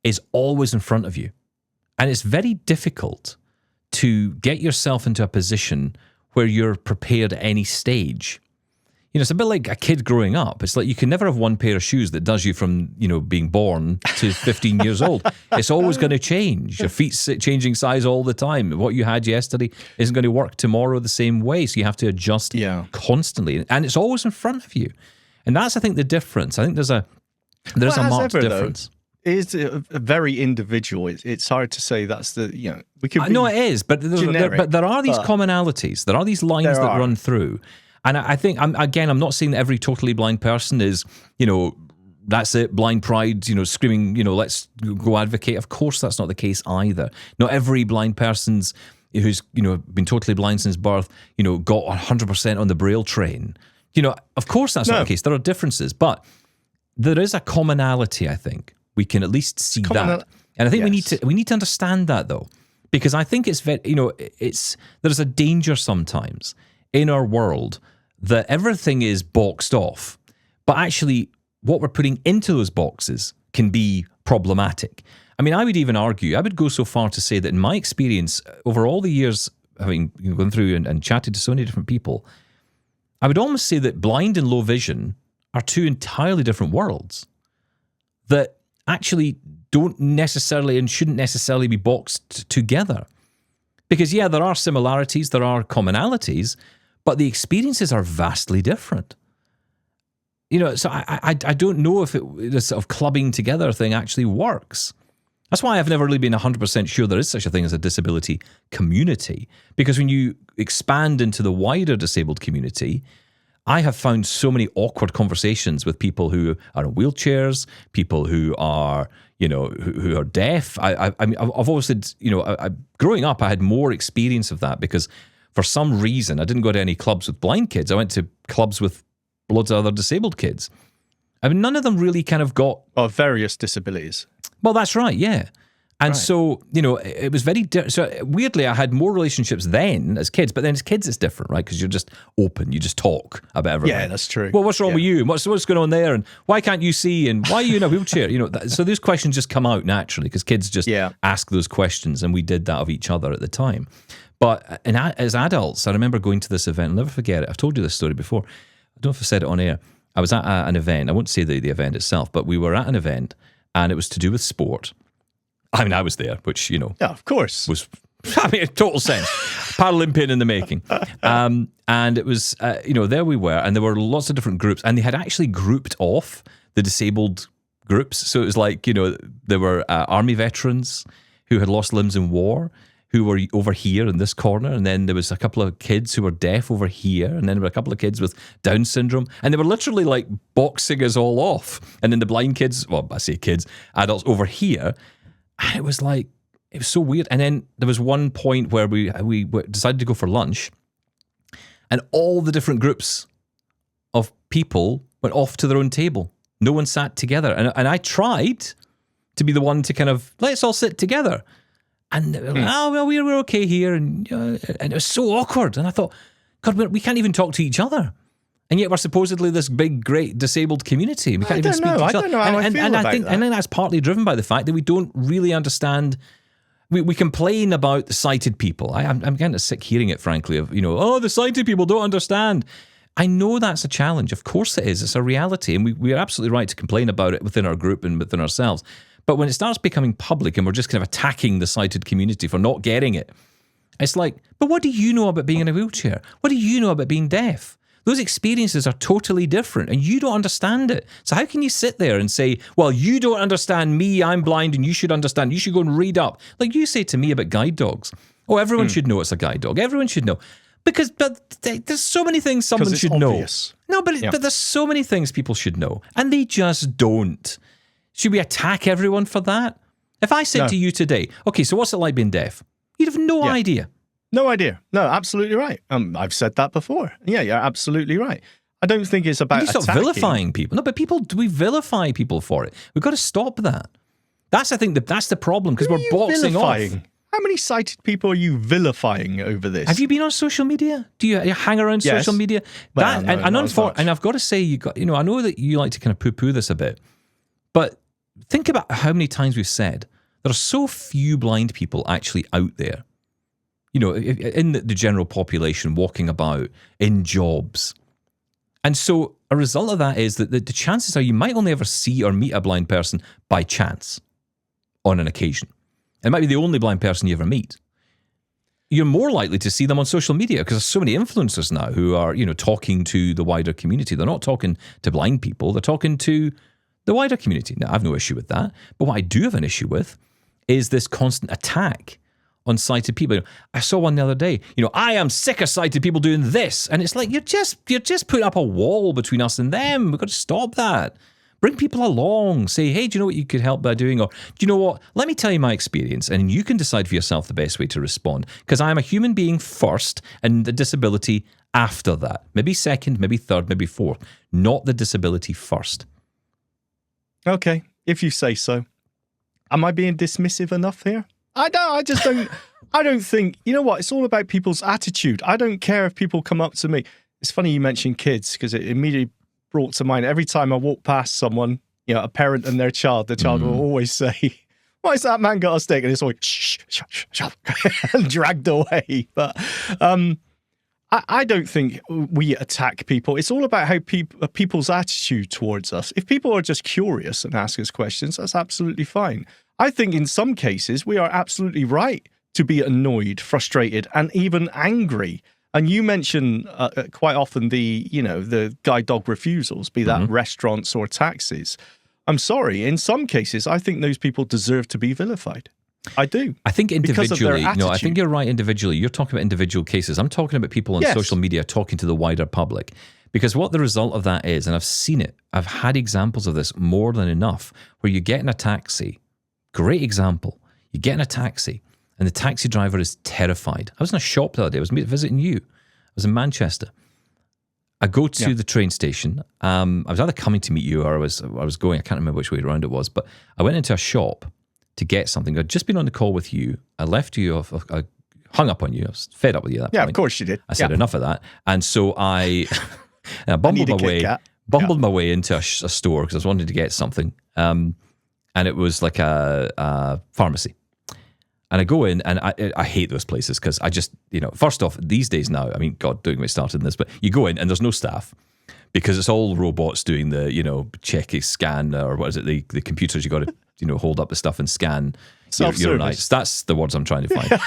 is always in front of you. And it's very difficult to get yourself into a position where you're prepared at any stage. It's a bit like a kid growing up. It's like you can never have one pair of shoes that does you from, being born to 15 years old. It's always going to change. Your feet's changing size all the time. What you had yesterday isn't going to work tomorrow the same way. So you have to adjust constantly. And it's always in front of you. And that's, I think, the difference. I think there's a marked difference. It is very individual. It's hard to say that's the, we could be No, it is. But there are these commonalities. There are these lines that run through. And I think, I'm not saying that every totally blind person is, that's it, blind pride, screaming, let's go advocate. Of course, that's not the case either. Not every blind person's who's, been totally blind since birth, got 100% on the Braille train. Of course, that's not the case. There are differences, but there is a commonality, I think. We can at least see that. And I think we need to understand that, though, because I think it's very, there's a danger sometimes in our world that everything is boxed off, but actually what we're putting into those boxes can be problematic. I mean, I would even argue, I would go so far to say that in my experience, over all the years, having gone through and chatted to so many different people, I would almost say that blind and low vision are two entirely different worlds that actually don't necessarily and shouldn't necessarily be boxed together. Because, there are similarities, there are commonalities, but the experiences are vastly different. So I don't know if this sort of clubbing together thing actually works. That's why I've never really been 100% sure there is such a thing as a disability community. Because when you expand into the wider disabled community, I have found so many awkward conversations with people who are in wheelchairs, people who are, who are deaf. I've always said, growing up, I had more experience of that because for some reason, I didn't go to any clubs with blind kids. I went to clubs with loads of other disabled kids. I mean, none of them really kind of got... Of various disabilities. Well, that's right, yeah. And so, it was very... So weirdly, I had more relationships then as kids, but then as kids, it's different, right? Because you're just open. You just talk about everything. Yeah, that's true. Well, what's wrong with you? And what's going on there? And why can't you see? And why are you in a wheelchair? So those questions just come out naturally because kids just ask those questions, and we did that of each other at the time. But as adults, I remember going to this event. I'll never forget it. I've told you this story before. I don't know if I said it on air. I was at an event. I won't say the event itself, but we were at an event, and it was to do with sport. I mean, I was there, which, Yeah, of course. Was, total sense. Paralympian in the making. And it was, there we were, and there were lots of different groups, and they had actually grouped off the disabled groups. So it was like, there were army veterans who had lost limbs in war, who were over here in this corner, and then there was a couple of kids who were deaf over here, and then there were a couple of kids with Down syndrome, and they were literally like boxing us all off. And then the blind kids, well, I say kids, adults over here, and it was so weird. And then there was one point where we decided to go for lunch, and all the different groups of people went off to their own table. No one sat together, and I tried to be the one to kind of, let's all sit together. And we're okay here. And it was so awkward. And I thought, God, we can't even talk to each other. And yet we're supposedly this big, great disabled community. We can't even speak to each other. I don't know how I feel about that. I think that's partly driven by the fact that we don't really understand. We complain about the sighted people. I'm getting sick hearing it, frankly, of, the sighted people don't understand. I know that's a challenge. Of course it is. It's a reality. And we are absolutely right to complain about it within our group and within ourselves. But when it starts becoming public and we're just kind of attacking the sighted community for not getting it, it's like, but what do you know about being in a wheelchair? What do you know about being deaf? Those experiences are totally different and you don't understand it. So how can you sit there and say, well, you don't understand me, I'm blind and you should understand. You should go and read up. Like you say to me about guide dogs. Oh, everyone should know it's a guide dog. Everyone should know. But there's so many things someone should obvious. Know. No, but there's so many things people should know. And they just don't. Should we attack everyone for that? If I said to you today, okay, so what's it like being deaf? You'd have no idea. No idea. No, absolutely right. I've said that before. Yeah, you're absolutely right. I don't think it's about stop vilifying people. No, but we vilify people for it. We've got to stop that. That's, I think, that's the problem because we're boxing off. How many sighted people are you vilifying over this? Have you been on social media? Do you hang around social media? Well, and I've got to say, I know that you like to kind of poo-poo this a bit, but think about how many times we've said there are so few blind people actually out there. In the general population, walking about in jobs. And so a result of that is that the chances are you might only ever see or meet a blind person by chance on an occasion. It might be the only blind person you ever meet. You're more likely to see them on social media because there's so many influencers now who are, talking to the wider community. They're not talking to blind people. They're talking to the wider community. Now, I have no issue with that. But what I do have an issue with is this constant attack on sighted people. I saw one the other day. I am sick of sighted people doing this, and it's like you're just putting up a wall between us and them. We've got to stop that. Bring people along. Say, hey, do you know what you could help by doing? Or do you know what? Let me tell you my experience, and you can decide for yourself the best way to respond. Because I am a human being first, and the disability after that. Maybe second, maybe third, maybe fourth. Not the disability first. Okay, if you say so. Am I being dismissive enough here? I don't think, you know what, it's all about people's attitude. I don't care if people come up to me. It's funny you mentioned kids because it immediately brought to mind every time I walk past someone, a parent and their child, the child will always say, why has that man got a stick? And it's always, shh, and dragged away. But I don't think we attack people. It's all about how people's attitude towards us. If people are just curious and ask us questions, that's absolutely fine. I think in some cases we are absolutely right to be annoyed, frustrated, and even angry. And you mention quite often the guide dog refusals, be that restaurants or taxis. I'm sorry, in some cases, I think those people deserve to be vilified. I do. I think individually, I think you're right individually. You're talking about individual cases. I'm talking about people on social media talking to the wider public. Because what the result of that is, and I've seen it, I've had examples of this more than enough, where you get in a taxi. Great example. You get in a taxi and the taxi driver is terrified. I was in a shop the other day. I was visiting you. I was in Manchester. I go to the train station. I was either coming to meet you or I was going. I can't remember which way around it was. But I went into a shop to get something. I'd just been on the call with you. I left you off. I hung up on you. I was fed up with you at that point. Yeah, of course you did. I said enough of that. And so I bumbled my way into a store because I was wanting to get something. And it was like a pharmacy. And I go in, and I hate those places because I just, first off, these days now, I mean, God, don't get me started in this, but you go in and there's no staff because it's all robots doing the, check, scan, or what is it, the computers you got to, hold up the stuff and scan your nights. That's the words I'm trying to find.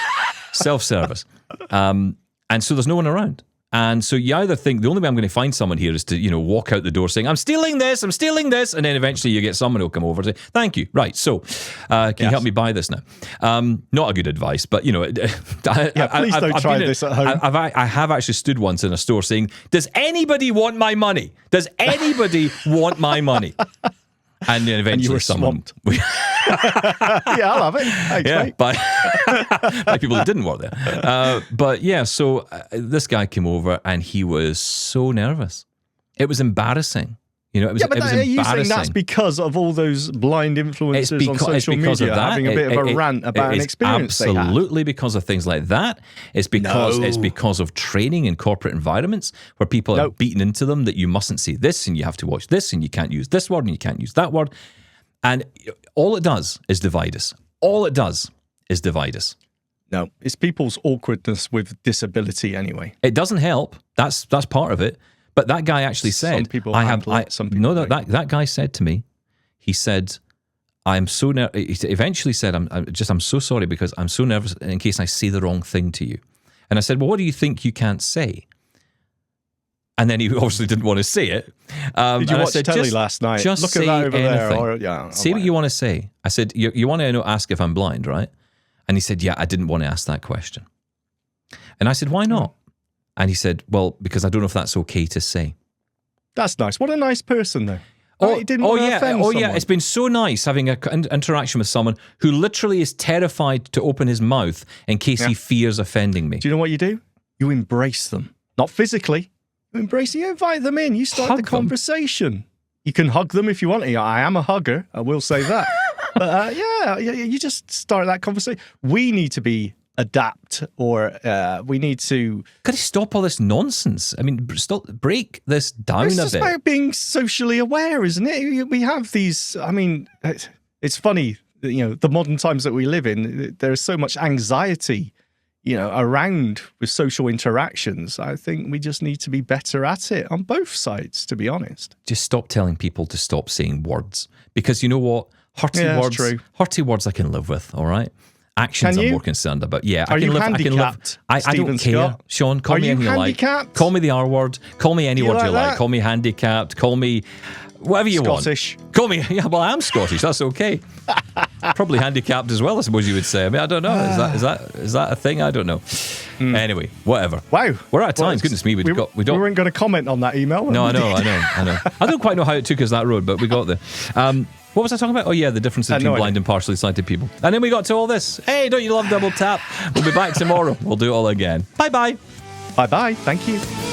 Self-service. And so there's no one around. And so you either think the only way I'm going to find someone here is to, walk out the door saying, I'm stealing this. And then eventually you get someone who'll come over and say, thank you. Right. So can you help me buy this now? Not a good advice, but, please don't try this at home. I have actually stood once in a store saying, does anybody want my money? Does anybody want my money? And then eventually someone... Yeah, I love it. Thanks, mate. By people that didn't work there. So this guy came over and he was so nervous. It was embarrassing. You know, it was, yeah, but it was are you saying embarrassing. that's because of all those blind influencers on social media having a bit of a rant about an experience they had? Absolutely because of things like that. It's because No. it's because of training in corporate environments where people are beaten into them that you mustn't say this and you have to watch this and you can't use this word and you can't use that word. And all it does is divide us. All it does is divide us. No, it's people's awkwardness with disability anyway. It doesn't help. That's part of it. But that guy actually said, Some people handle it, some people no, don't. that guy said to me, he said, I'm so he eventually said, I'm so sorry because I'm so nervous in case I say the wrong thing to you. And I said, well, what do you think you can't say? And then he obviously didn't want to say it. Did you watch telly last night? Just Look say at that over there. anything. Or, say what you want to say. I said, you want to ask if I'm blind, right? And he said, yeah, I didn't want to ask that question. And I said, why not? And he said, well, because I don't know if that's okay to say. That's nice. What a nice person, though. Oh, He didn't want to offend someone. It's been so nice having an interaction with someone who literally is terrified to open his mouth in case he fears offending me. Do you know what you do? You embrace them. Not physically. You embrace them. You invite them in. You start Hug the them. conversation. You can hug them if you want to. I am a hugger. I will say that. But you just start that conversation. We need to be adapt, or we need to. Got to stop all this nonsense. I mean, break this down It's a just bit. about being socially aware, isn't it? We have these. I mean, it's funny. You know, the modern times that we live in, there's so much anxiety, you know, around with social interactions. I think we just need to be better at it on both sides, to be honest. Just stop telling people to stop saying words, because you know what, Yeah, that's true. hurty words I can live with. All right. Actions Can I'm you? more concerned about. Yeah, Are I can you live. handicapped, I don't Stephen care, Scott? Sean. Call Are me you anything you like. handicapped? Call me the R word. Call me any You word like you like. that? Call me handicapped. Call me whatever you Scottish. want. Call me. Yeah, well, I am Scottish. That's okay. Probably handicapped as well, I suppose you would say. I mean, I don't know. Is that a thing? I don't know. Anyway, whatever. Wow, We're out of time. Well, Goodness me, we we don't. weren't going to comment on that email. No, I know. I don't quite know how it took us that road, but we got there. What was I talking about? Oh, yeah, the difference between no blind idea. and partially sighted people. And then we got to all this. Hey, don't you love double tap? We'll be back tomorrow. We'll do it all again. Bye-bye. Bye bye. Thank you.